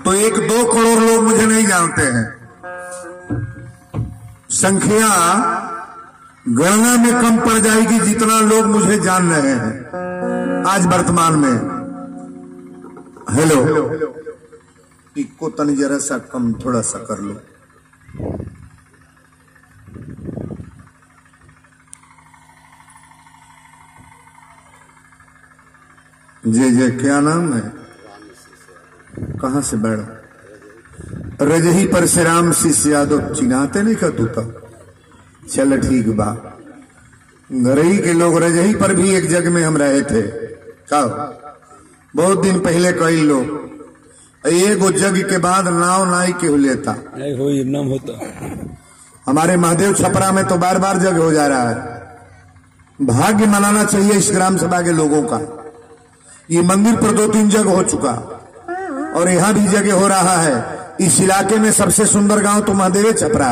तो 1-2 करोड़ लोग मुझे नहीं जानते हैं। संख्या गणना में कम पड़ जाएगी जितना लोग मुझे जान रहे हैं आज वर्तमान में। हेलो, इको तनी जरा सा कम थोड़ा सा कर लो। जी क्या नाम है? कहां से बैठा? रजही परशुराम शिष्य यादव चिन्हाते नहीं का तू? चल ठीक बा। गरई के लोग रजही पर भी एक जग में हम रहे थे। कब? बहुत दिन पहले कई लोग एगो जग के बाद नाव नाई के लेता हो नाम होता। हमारे महादेव छपरा में तो बार बार जग हो जा रहा है। भाग्य मनाना चाहिए इस ग्राम सभा के लोगों का। ये मंदिर पर 2-3 जग हो चुका और यहाँ भी जगह हो रहा है। इस इलाके में सबसे सुंदर गांव तो महादेव छपरा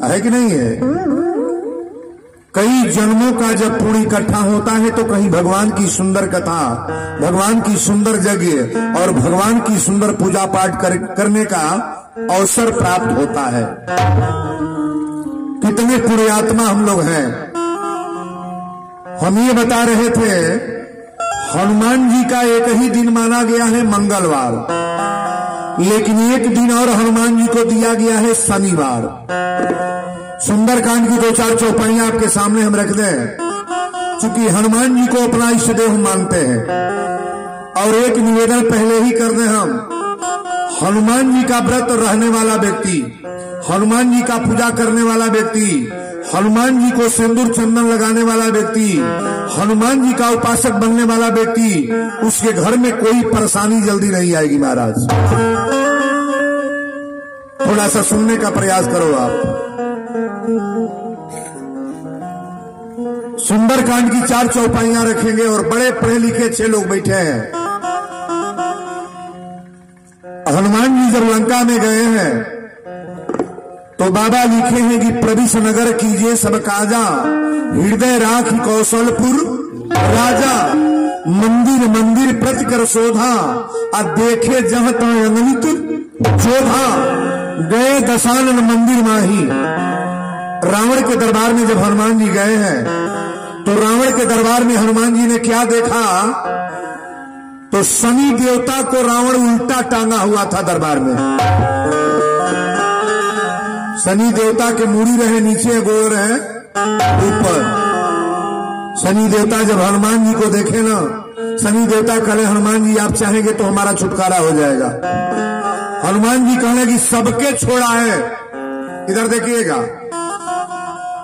है कि नहीं है? कई जन्मों का जब पुण्य इकट्ठा होता है तो कहीं भगवान की सुंदर कथा, भगवान की सुंदर जगह और भगवान की सुंदर पूजा पाठ करने का अवसर प्राप्त होता है। कितने पुण्यात्मा हम लोग हैं। हम ये बता रहे थे हनुमान जी का एक ही दिन माना गया है मंगलवार, लेकिन एक दिन और हनुमान जी को दिया गया है शनिवार। सुंदरकांड की 2-4 चौपाइयां आपके सामने हम रख दें, क्योंकि हनुमान जी को अपना इष्ट देव मानते हैं। और एक निवेदन पहले ही कर दें, हम हनुमान जी का व्रत रहने वाला व्यक्ति, हनुमान जी का पूजा करने वाला व्यक्ति, हनुमान जी को सिंदूर चंदन लगाने वाला व्यक्ति, हनुमान जी का उपासक बनने वाला व्यक्ति, उसके घर में कोई परेशानी जल्दी नहीं आएगी। महाराज थोड़ा सा सुनने का प्रयास करो आप। सुंदरकांड की 4 चौपाइयां रखेंगे और बड़े पढ़े लिखे 6 लोग बैठे हैं। हनुमान जी जब लंका में गए हैं तो बाबा लिखे हैं कि प्रविश नगर कीजिए सब काजा, हृदय राख कौशलपुर राजा, मंदिर मंदिर प्रति कर शोधा, आ देखे जह तह अगणित जोधा, गए दशानन मंदिर माही। रावण के दरबार में जब हनुमान जी गए हैं तो रावण के दरबार में हनुमान जी ने क्या देखा? तो शनि देवता को रावण उल्टा टांगा हुआ था दरबार में। शनि देवता के मूड़ी रहे नीचे, गोर है ऊपर। शनि देवता जब हनुमान जी को देखे ना, शनि देवता कहे हनुमान जी आप चाहेंगे तो हमारा छुटकारा हो जाएगा। हनुमान जी कहने कि सबके छोड़ा है। इधर देखिएगा,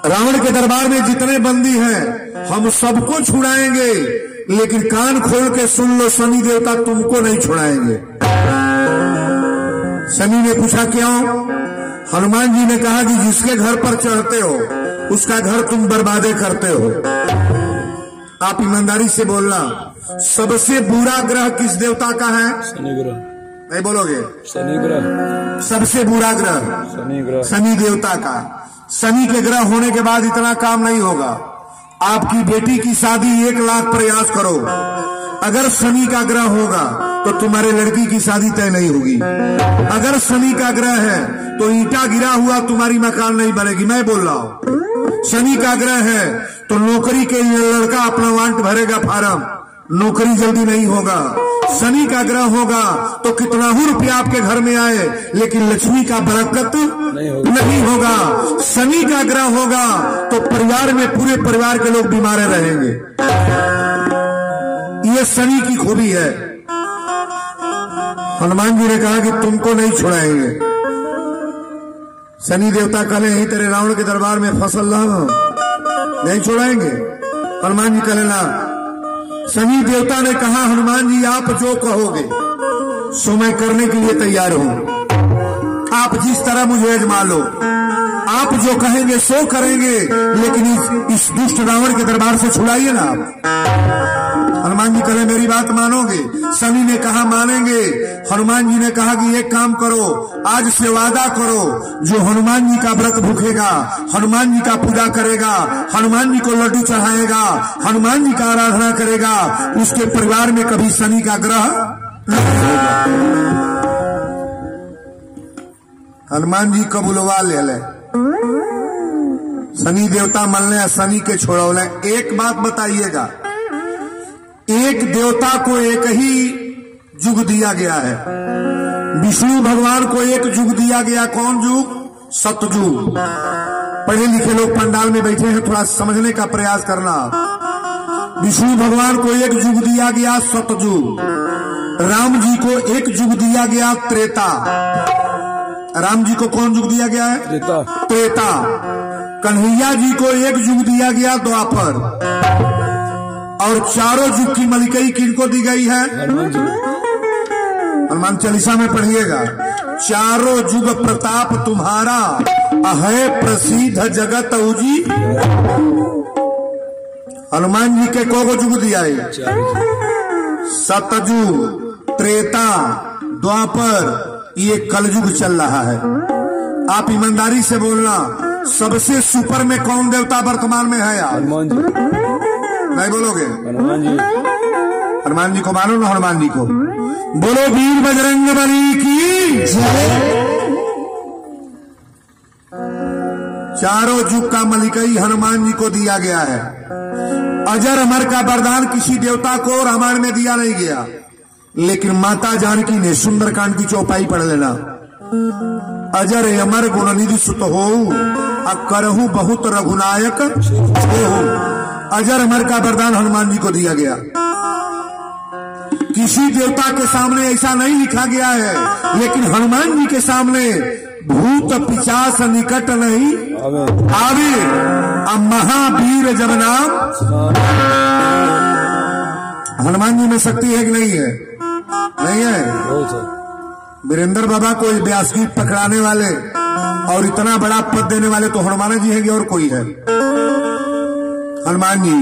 रावण के दरबार में जितने बंदी हैं हम सबको छुड़ाएंगे, लेकिन कान खोल के सुन लो, शनि देवता तुमको नहीं छुड़ाएंगे। शनि ने पूछा क्यों? हनुमान जी ने कहा कि जिसके घर पर चढ़ते हो उसका घर तुम बर्बादे करते हो। आप ईमानदारी से बोलना, सबसे बुरा ग्रह किस देवता का है? शनि ग्रह। नहीं बोलोगे? शनि ग्रह सबसे बुरा ग्रह, शनि ग्रह, शनि देवता का। शनि के ग्रह होने के बाद इतना काम नहीं होगा। आपकी बेटी की शादी 1 लाख प्रयास करो, अगर शनि का ग्रह होगा तो तुम्हारे लड़की की शादी तय नहीं होगी। अगर शनि का ग्रह है तो ईंटा गिरा हुआ तुम्हारी मकान नहीं बनेगी। मैं बोल रहा हूं, शनि का ग्रह है तो नौकरी के लिए लड़का अपना वांट भरेगा फार्म, नौकरी जल्दी नहीं होगा। शनि का ग्रह होगा तो कितना ही रुपया आपके घर में आए, लेकिन लक्ष्मी का बरकत नहीं होगा। शनि का ग्रह होगा तो परिवार में पूरे परिवार के लोग बीमार रहेंगे। ये शनि की खूबी है। हनुमान जी ने कहा कि तुमको नहीं छुड़ाएंगे। शनि देवता कहे यही तेरे रावण के दरबार में फसल रहा, नहीं छुड़ाएंगे। हनुमान जी कहे ना। शनि देवता ने कहा हनुमान जी आप जो कहोगे सो मैं करने के लिए तैयार हूं। आप जिस तरह मुझे आजमा लो, आप जो कहेंगे सो करेंगे, लेकिन इस दुष्ट रावण के दरबार से छुड़ाइए ना आप। हनुमान जी कहे मेरी बात मानोगे? शनि ने कहा मानेंगे। हनुमान जी ने कहा कि एक काम करो, आज से वादा करो, जो हनुमान जी का व्रत भूखेगा, हनुमान जी का पूजा करेगा, हनुमान जी को लड्डू चढ़ाएगा, हनुमान जी का आराधना करेगा, उसके परिवार में कभी शनि का ग्रह नहीं होगा। हनुमान जी कबूलवा ले ले, शनि देवता मलने शनि के छोड़ौले। एक बात बताइएगा, एक देवता को एक ही युग दिया गया है, विष्णु भगवान को एक युग दिया गया। कौन युग? सतयुग। पढ़े लिखे लोग पंडाल में बैठे हैं, थोड़ा समझने का प्रयास करना। विष्णु भगवान को एक युग दिया गया सतयुग, राम जी को एक युग दिया गया त्रेता। राम जी को कौन युग दिया गया है? त्रेता। कन्हैया जी को एक युग दिया गया द्वापर। और चारों युग की मलिकई किनको दी गई है? हनुमान चालीसा में पढ़िएगा, चारों युग प्रताप तुम्हारा अहै प्रसिद्ध जगत उजी। हनुमान जी के को युग दिया है? सतयुग, त्रेता, द्वापर, ये कलयुग चल रहा है। आप ईमानदारी से बोलना, सबसे सुपर में कौन देवता वर्तमान में है यार? हनुमान जी। नहीं बोलोगे? हनुमान जी। हनुमान जी को मानो ना, हनुमान जी को बोलो। वीर बजरंग बली की चारों युग का मलिकई हनुमान जी को दिया गया है। अजर अमर का वरदान किसी देवता को रामायण में दिया नहीं गया, लेकिन माता जानकी ने सुंदरकांड की चौपाई पढ़ लेना। अजर अमर गुणनिधि सुत होऊ, करहु बहुत रघुनायक होऊ। अजर अमर का वरदान हनुमान जी को दिया गया। किसी देवता के सामने ऐसा नहीं लिखा गया है, लेकिन हनुमान जी के सामने भूत पिशाच निकट नहीं आवे, महावीर जब नाम। हनुमान जी में शक्ति है कि नहीं है? नहीं है। वीरेंद्र बाबा को व्यासपीठ पकड़ाने वाले और इतना बड़ा पद देने वाले तो हनुमान जी हैं, और कोई है? हनुमान जी।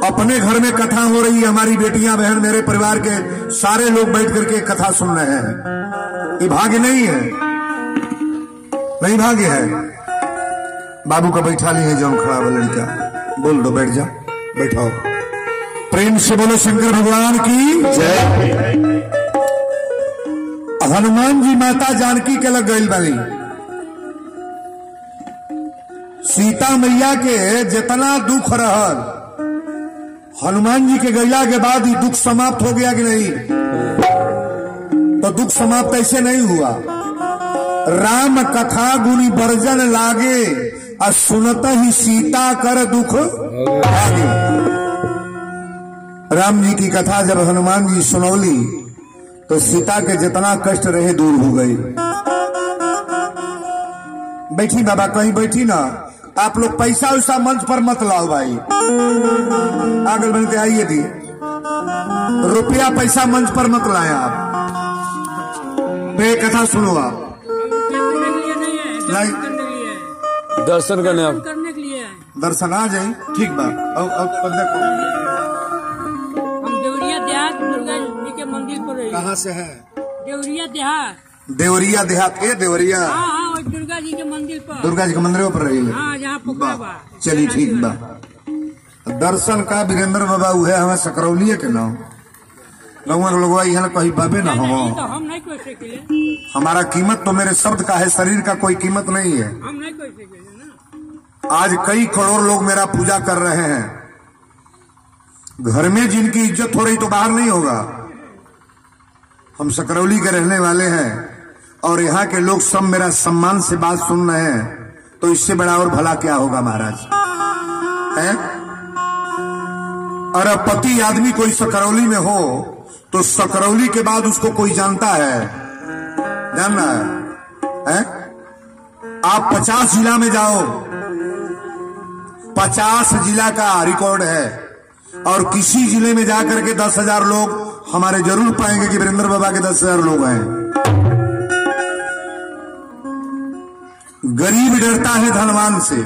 अपने घर में कथा हो रही है, हमारी बेटियां बहन मेरे परिवार के सारे लोग बैठ करके कथा सुन रहे हैं। ये भाग्य नहीं है? नहीं भाग्य है। बाबू का बैठा ली है जौन खड़ा वाला लड़का, बोल दो बैठ जा, बैठाओ। प्रेम से बोलो शंकर भगवान की जय। हनुमान जी माता जानकी के लग गई बानी। सीता मैया के जितना दुख रहल, हनुमान जी के गैला के बाद ही दुख समाप्त हो गया कि नहीं? तो दुख समाप्त ऐसे नहीं हुआ। राम कथा गुनी बरजन लागे, और सुनत ही सीता कर दुख आगे। राम जी की कथा जब हनुमान जी सुनौली तो सीता के जितना कष्ट रहे दूर हो गई। बैठी बाबा, कहीं बैठी ना। आप लोग पैसा वैसा मंच पर मत लाओ भाई, आगे बनते आइए दी। रुपया पैसा मंच पर मत लाए आप। कथा सुनो आप, दर्शन करने के लिए दर्शन आ जाए, ठीक बात। अब देखो, हम देवरिया देहात दुर्गा जी के मंदिर पर रही। कहाँ से है? देवरिया देहात। देवरिया देहात के देवरिया? हाँ, दुर्गा जी के मंदिर पर। दुर्गा जी के मंदिर पर रही है। हाँ, जहाँ पोखरा बा। चलिए ठीक बा। दर्शन का वीरेंद्र बाबा हुए हमें सकरौलिये के नाम लोगवा यहाँ कहीं बाबे ना हो। तो हम नहीं कोई सकेले। हमारा कीमत तो मेरे शब्द का है, शरीर का कोई कीमत नहीं है। हम नहीं कोई सकेले ना। आज कई करोड़ लोग मेरा पूजा कर रहे हैं। घर में जिनकी इज्जत हो रही तो बाहर नहीं होगा। हम सकरौली के रहने वाले हैं और यहाँ के लोग सब मेरा सम्मान से बात सुन रहे हैं, तो इससे बड़ा और भला क्या होगा महाराज? है अरबपति आदमी कोई सकरौली में हो तो सकरौली के बाद उसको कोई जानता है, जानना है? आप 50 जिला में जाओ, 50 जिला का रिकॉर्ड है, और किसी जिले में जाकर के 10,000 लोग हमारे जरूर पाएंगे कि वीरेंद्र बाबा के 10,000 लोग हैं। गरीब डरता है धनवान से,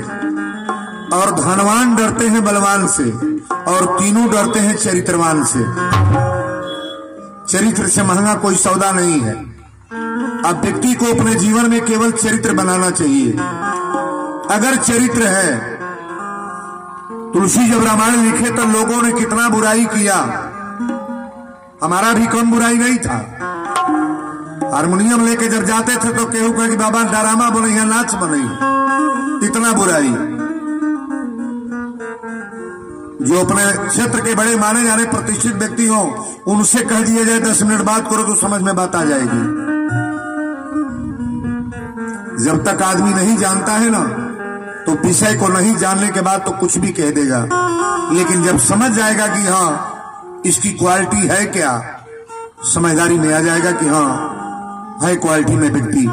और धनवान डरते हैं बलवान से, और तीनों डरते हैं चरित्रवान से। चरित्र से महंगा कोई सौदा नहीं है। अब व्यक्ति को अपने जीवन में केवल चरित्र बनाना चाहिए। अगर चरित्र है, तुलसी जब रामायण लिखे तो लोगों ने कितना बुराई किया, हमारा भी कम बुराई नहीं था। हारमोनियम लेके जब जाते थे तो केहू कहे कि बाबा ड्रामा बनैया, नाच बनैया, इतना बुराई। जो अपने क्षेत्र के बड़े माने जाने प्रतिष्ठित व्यक्ति हो, उनसे कह दिया जाए 10 मिनट बात करो तो समझ में बात आ जाएगी। जब तक आदमी नहीं जानता है ना, तो विषय को नहीं जानने के बाद तो कुछ भी कह देगा, लेकिन जब समझ जाएगा कि हाँ इसकी क्वालिटी है क्या, समझदारी में आ जाएगा कि हाँ है क्वालिटी में व्यक्ति।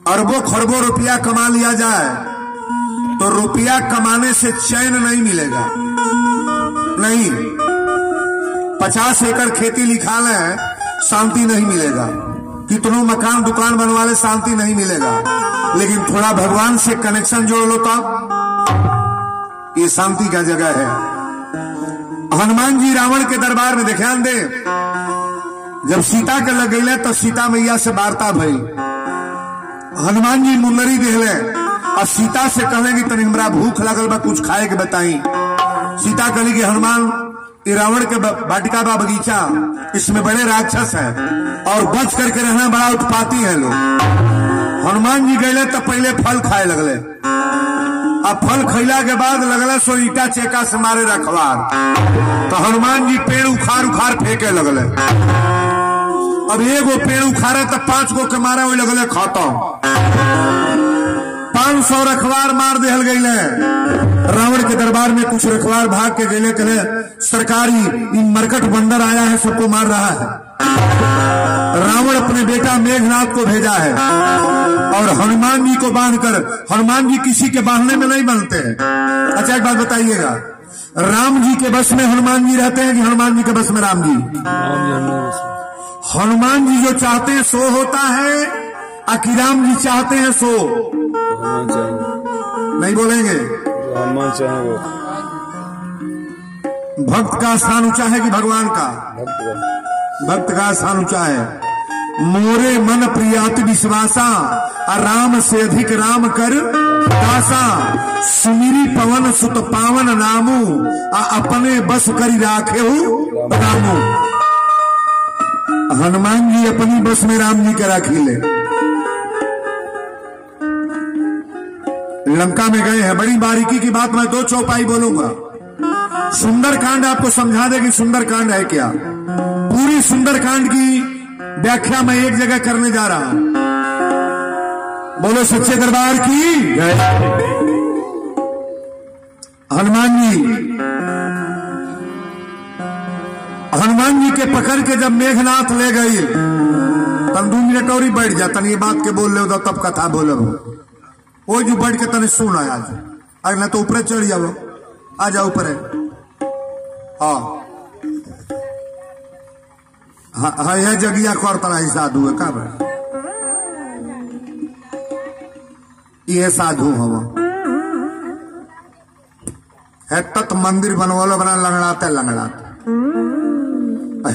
अरबों खरबों रुपया कमा लिया जाए तो रुपया कमाने से चैन नहीं मिलेगा। नहीं, 50 एकड़ खेती लिखा ले, शांति नहीं मिलेगा। कितनों मकान दुकान बनवा ले, शांति नहीं मिलेगा। लेकिन थोड़ा भगवान से कनेक्शन जोड़ लो तब ये शांति का जगह है। हनुमान जी रावण के दरबार में ध्यान दे, जब सीता के लग गई तो सीता मैया से वार्ता भई। हनुमान जी मुन्नरी देहले और सीता से कहले कि तनी हमरा भूख लगल बा, कुछ खाए के बताई। सीता कहली कि हनुमान, ये रावण के वाटिका बा बगीचा, इसमें बड़े राक्षस है और बच करके रहना, बड़ा उत्पाती है लोग। हनुमान जी गए तो पहले फल खाए लगले, अब फल खैला के बाद लगले सो ईटा चेका से मारे रखवार। तो हनुमान जी पेड़ उखाड़ उखाड़ फेंके लगले। अब एगो पेड़ उखाड़े तो 5 गो के मारे वही लगले खत्म। 500 रखवार मार देहल गईले। रावण के दरबार में कुछ रखवार भाग के गए, कहे सरकारी इन मरकट बंदर आया है, सबको मार रहा है। रावण अपने बेटा मेघनाथ को भेजा है और हनुमान जी को बांधकर, हनुमान जी किसी के बांधने में नहीं बनते। अच्छा एक बात बताइएगा, राम जी के बस में हनुमान जी रहते हैं कि हनुमान जी के बस में राम जी? हनुमान जी जो चाहते हैं सो होता है, आखिर राम जी चाहते हैं सो नहीं बोलेंगे। भक्त का स्थान ऊंचा है कि भगवान का? भक्त का स्थान ऊंचा है। मोरे मन प्रियाति विश्वासा, राम से अधिक राम कर दासा। सुमिरी पवन सुत पावन नामू, अपने बस करी राखे हो रामू। हनुमान जी अपनी बस में राम जी के राखी ले। लंका में गए हैं, बड़ी बारीकी की बात मैं 2 चौपाई बोलूंगा। सुंदरकांड आपको समझा देगी सुंदरकांड है क्या। पूरी सुंदरकांड की व्याख्या मैं एक जगह करने जा रहा हूं। बोलो सच्चे दरबार की। हनुमान जी के पकड़ के जब मेघनाथ ले गई, तन 2 मिनट और ही बैठ जा, तन ये बात के बोल ले उधर तब कथा बोले वो जो बैठ के तने सुन आज आज ना तो ऊपर चढ़ जाओ, आ जाओ ऊपर। हाँ यह जगिया कर तला ही साधु है का भाई, ये साधु हम है। तत् मंदिर बनवालो बना लंगड़ाते लंगड़ाते,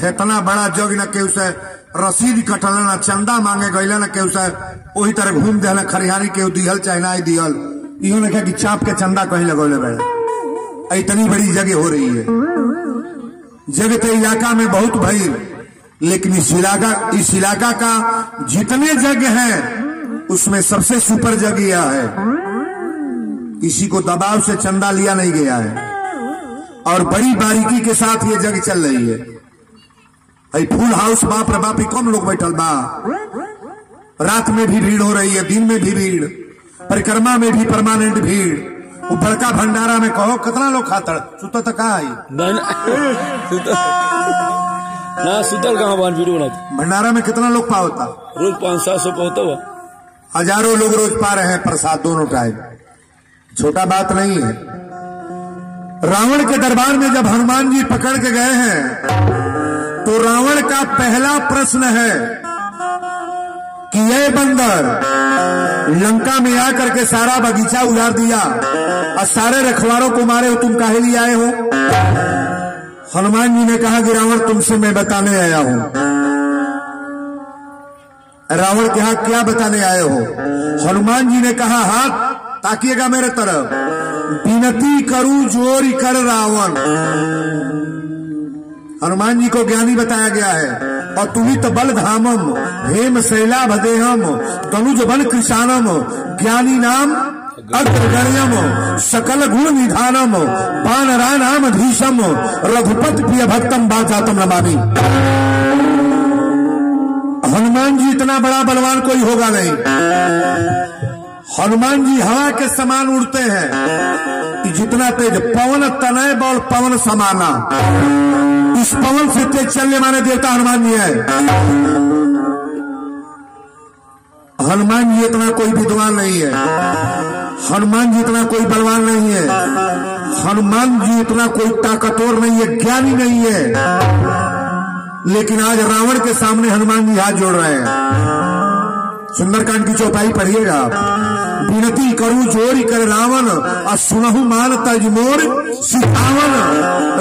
इतना बड़ा जग न के उसे रसीद कटल ना चंदा मांगे गईला न के उसे वही तरह घूम दे खरिहानी के दिहल चाहे ना दिहल। इहो ने कहा कि चाप के चंदा कहीं लगौले बड़े। इतनी बड़ी जगह हो रही है, जगह तो इलाका में बहुत भई, लेकिन इस इलाका का जितने जगह है उसमें सबसे सुपर जगह यह है। किसी को दबाव से चंदा लिया नहीं गया है और बड़ी बारीकी के साथ ये जगह चल रही है। फुल हाउस, बाप रे बाप, कम लोग बैठल बा। रात में भी भीड़ हो रही है, दिन में भी भीड़, परिक्रमा में भी परमानेंट भीड़। वो बड़का भंडारा में कहो कितना लोग खाता सुता तो कहा ना सुतल कहाँ बान वीडियो बना। भंडारा में कितना लोग पावता? रोज 500-700 पाता हुआ। हजारों लोग रोज पा रहे हैं प्रसाद दोनों टाइम, छोटा बात नहीं है। रावण के दरबार में जब हनुमान जी पकड़ के गए हैं तो रावण का पहला प्रश्न है कि ये बंदर लंका में आकर के सारा बगीचा उजाड़ दिया और सारे रखवारों को मारे हो, तुम काहे लिए आए हो? हनुमान जी ने कहा कि रावण तुमसे मैं बताने आया हूं। रावण कहा क्या बताने आए हो? हनुमान जी ने कहा हाथ ताकिएगा मेरे तरफ, विनती करूं जोर कर रावण। हनुमान जी को ज्ञानी बताया गया है, अतुलित बल धामम हेम शैलाभ देहम तनुज बल कृशानम ज्ञानी नाम अग्रगण्यम सकल गुण निधानम वानराणाम धीशम रघुपति प्रिय भक्तम बाचातम नमामि। हनुमान जी इतना बड़ा बलवान कोई होगा नहीं। हनुमान जी हवा के समान उड़ते हैं, जितना तेज पवन तनय बल पवन समाना। इस पवन से तेज चलने वाले देवता हनुमान जी है। हनुमान जी इतना कोई विद्वान नहीं है, हनुमान जी इतना कोई बलवान नहीं है, हनुमान जी इतना कोई ताकतवर नहीं है, ज्ञानी नहीं है। लेकिन आज रावण के सामने हनुमान जी हाथ जोड़ रहे हैं। सुंदरकांड की चौपाई पढ़िएगा। विनती करूं जोरी कर रावण और सुनहु मान तज मोर सिखावन।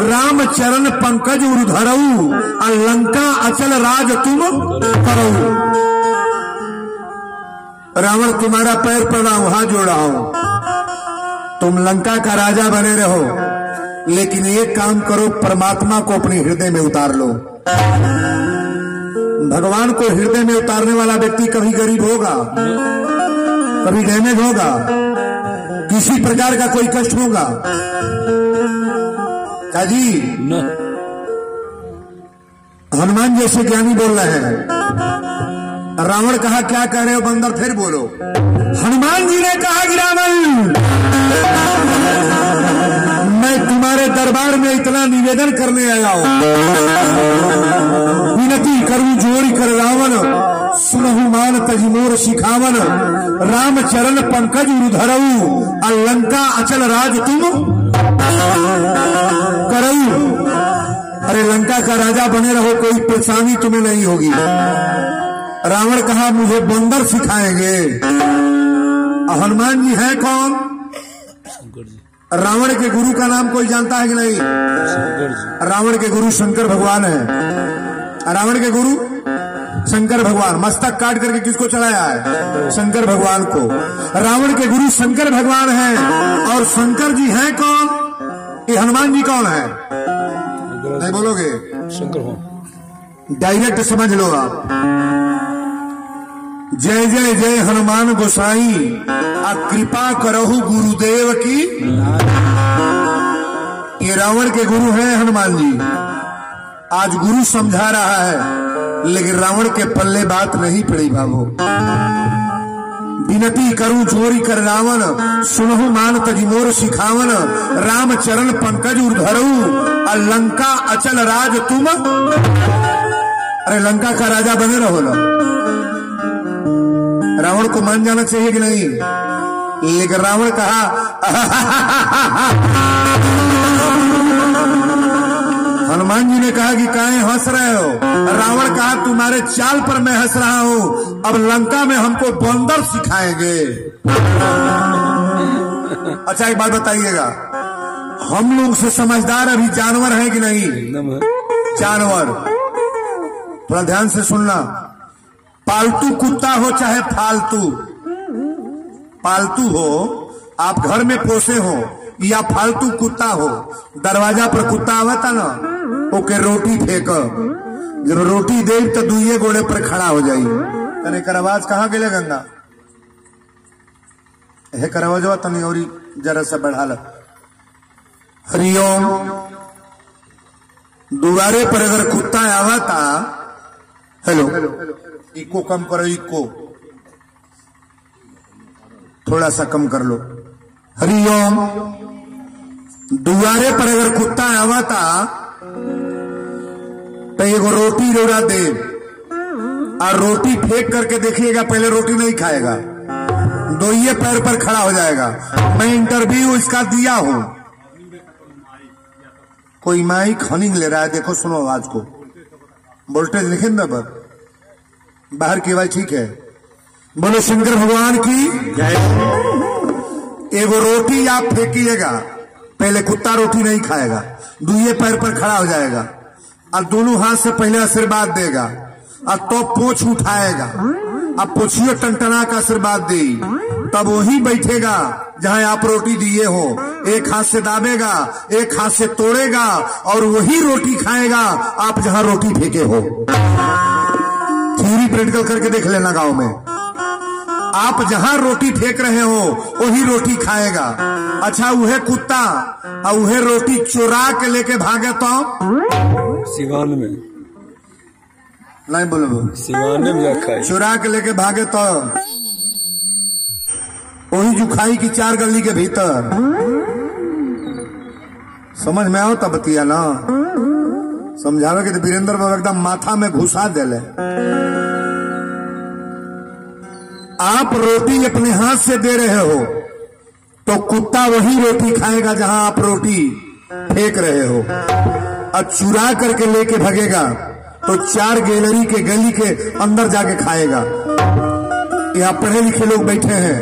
राम चरण पंकज उधरऊ और लंका अचल राज तुम करऊ। रावण तुम्हारा पैर पड़ा हूं, हाथ जोड़ा हूं, तुम लंका का राजा बने रहो, लेकिन एक काम करो, परमात्मा को अपने हृदय में उतार लो। भगवान को हृदय में उतारने वाला व्यक्ति कभी गरीब होगा, कभी डैमेज होगा, किसी प्रकार का कोई कष्ट होगा क्या जी? हनुमान जैसे ज्ञानी बोल रहे हैं। रावण कहा क्या कह रहे हो बंदर, फिर बोलो। हनुमान जी ने कहा कि रावण, मैं तुम्हारे दरबार में इतना निवेदन करने आया हूं। विनती करूं जोरी कर रावण सुनहु मान तज मोर सिखावन। राम चरण पंकज उधरऊ और लंका अचल राज तुम करऊ। अरे लंका का राजा बने रहो, कोई परेशानी तुम्हें नहीं होगी। रावण कहा मुझे बंदर सिखाएंगे। हनुमान जी हैं कौन? रावण के गुरु का नाम कोई जानता है कि नहीं? रावण के गुरु शंकर भगवान है। रावण के गुरु शंकर भगवान। मस्तक काट करके किसको चढ़ाया है? शंकर भगवान को। रावण के गुरु शंकर भगवान हैं। और शंकर जी हैं कौन? ये हनुमान जी कौन है? नहीं बोलोगे? शंकर हो, डायरेक्ट समझ लो आप। जय जय जय हनुमान गोसाई आ कृपा करहु गुरुदेव की। ये रावण के गुरु हैं हनुमान जी। आज गुरु समझा रहा है, लेकिन रावण के पल्ले बात नहीं पड़ी बाबू। विनती करूं जोरी कर रावण सुनहु मान तज मोर सिखावन। राम चरण पंकज उधरऊ और लंका अचल राज तुम। अरे लंका का राजा बने रहो ना। रावण को मान जाना चाहिए कि नहीं? लेकिन रावण कहा हनुमान जी ने कहा कि काहे हंस रहे हो? रावण कहा तुम्हारे चाल पर मैं हंस रहा हूं, अब लंका में हमको बंदर सिखाएंगे। अच्छा एक बात बताइएगा, हम लोग से समझदार अभी जानवर है कि नहीं? जानवर। थोड़ा ध्यान से सुनना। पालतू कुत्ता हो चाहे फालतू, पालतू हो, आप घर में पोसे हो या फालतू कुत्ता हो, दरवाजा पर कुत्ता आवता ना, ओके रोटी फेंक। जब रोटी दे तो दुइये गोड़े पर खड़ा हो जाई। तने कर आवाज कहाँ गेले गंगा? है कर आवाज तनी और जरा सा बढ़ा ल। हरिओम। दुआरे पर अगर कुत्ता आवता, हेलो, इको कम करो, इको थोड़ा सा कम कर लो। हरिओम। दुआरे पर अगर कुत्ता आवता तो एगो रोटी रोड़ा दे, और रोटी फेंक करके देखिएगा, पहले रोटी नहीं खाएगा, दोइये पैर पर खड़ा हो जाएगा। मैं इंटरव्यू इसका दिया हूं। कोई माइक हनिंग ले रहा है, देखो सुनो आवाज को, वोल्टेज लिखे ना बाहर की आवाज ठीक है। बोलो शंकर भगवान की जय। एगो रोटी आप फेंकिएगा, पहले कुत्ता रोटी नहीं खाएगा, दुइये पैर पर खड़ा हो जाएगा और दोनों हाथ से पहले आशीर्वाद देगा और तो पोंछ उठाएगा, अब पोछियो टनटना का आशीर्वाद दे, तब वही बैठेगा जहां आप रोटी दिए हो, एक हाथ से दाबेगा, एक हाथ से तोड़ेगा और वही रोटी खाएगा आप जहां रोटी फेंके हो। थ्योरी प्रैक्टिकल करके देख लेना गांव में। आप जहां रोटी फेंक रहे हो वही रोटी खाएगा। अच्छा वह कुत्ता और वह रोटी चुरा के लेके भागे तो सिवान में नहीं बोलो, सिवान में रखा है। चुरा के लेके भागे तो वही जुखाई की 4 गली के भीतर। समझ में आओ तब बतिया ना, समझावे के तो वीरेंद्र बाबा एकदम माथा में घुसा देले। आप रोटी अपने हाथ से दे रहे हो तो कुत्ता वही रोटी खाएगा जहां आप रोटी फेंक रहे हो, और चुरा करके लेके भागेगा तो 4 गैलरी के गली के अंदर जाके खाएगा। यहाँ पढ़े लिखे लोग बैठे हैं,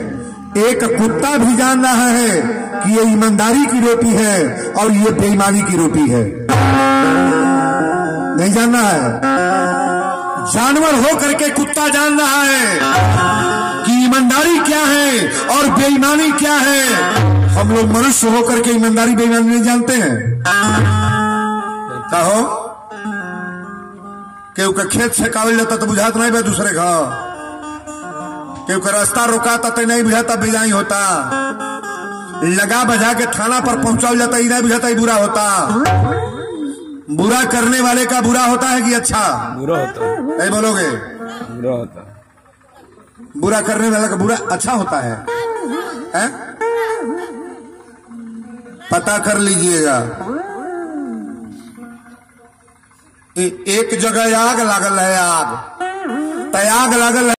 एक कुत्ता भी जान रहा है कि ये ईमानदारी की रोटी है और ये बेईमानी की रोटी है। नहीं जानना है? जानवर हो करके कुत्ता जान रहा है कि ईमानदारी क्या है और बेईमानी क्या है। हम लोग मनुष्य होकर के ईमानदारी बेईमानी नहीं जानते हैं। कहो केहू का खेत से कावल जाता तो बुझात नहीं बे दूसरे का, केहू का रास्ता रोकाता तो नहीं बुझाता बेजाई होता, लगा बजा के थाना पर पहुंचा जाता ही नहीं बुझाता ही बुरा होता। बुरा करने वाले का बुरा होता है कि अच्छा? बुरा होता है। नहीं बोलोगे? बुरा होता है। बुरा करने वाला का बुरा अच्छा होता है, है? पता कर लीजिएगा। एक जगह आग लागल है, आग लागल है।